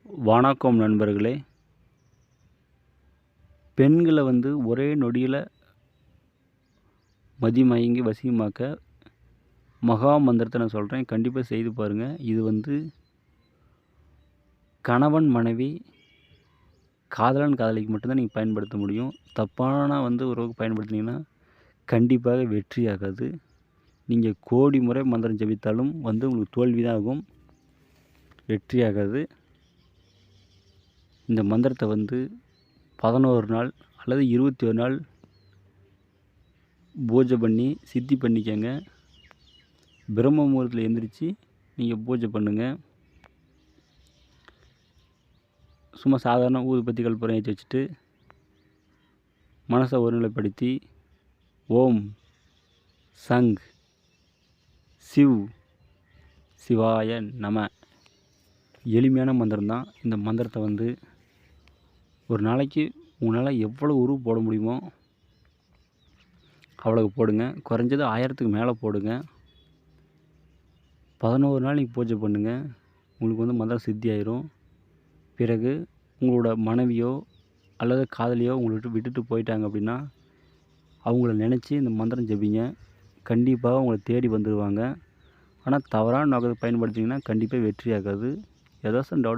வணக்கம் நண்பர்களே. பெண்களை ஒரே நொடியில் மதிமயங்கி வசியமாக்க மகா மந்திரத்தை நான் சொல்கிறேன். கண்டிப்பாக செய்து பாருங்கள். இது கணவன் மனைவி காதலன் காதலிக்கு மட்டும்தான் நீங்கள் பயன்படுத்த முடியும். தப்பான உறவுக்கு பயன்படுத்தினீங்கன்னா கண்டிப்பாக வெற்றியாகாது. நீங்கள் கோடி முறை மந்திரம் ஜபித்தாலும் உங்களுக்கு தோல்வி தான் ஆகும், வெற்றியாகாது. இந்த மந்திரத்தை 11 நாள் அல்லது 21 நாள் பூஜை பண்ணி சித்தி பண்ணிக்கங்க. பிரம்ம முகூர்த்தத்தில் எந்திரிச்சு நீங்கள் பூஜை பண்ணுங்கள். சும்மா சாதாரண ஊதுபத்தி கற்பூரம் ஏற்றி வச்சுட்டு மனசை ஒருநிலைப்படுத்தி ஓம் சங் சிவ் சிவாய நம. எளிமையான மந்திரம் தான். இந்த மந்திரத்தை ஒரு நாளைக்கு உங்களால் எவ்வளோ உருவு போட முடியுமோ அவ்வளோக்கு போடுங்க. குறைஞ்சது 1000க்கு மேலே போடுங்க. 11 நாள் நீங்கள் பூஜை பண்ணுங்கள். உங்களுக்கு மந்திரம் சித்தி ஆயிரும். பிறகு உங்களோட மனைவியோ அல்லது காதலியோ உங்களை விட்டுட்டு போயிட்டாங்க அப்படின்னா அவங்கள நினச்சி இந்த மந்திரம் ஜபிங்க. கண்டிப்பாக உங்களை தேடி வந்துடுவாங்க. ஆனால் தவறான நோக்கத்தை பயன்படுத்திங்கன்னா கண்டிப்பாக வெற்றியாகாது. ஏதாச்சும் டவுட்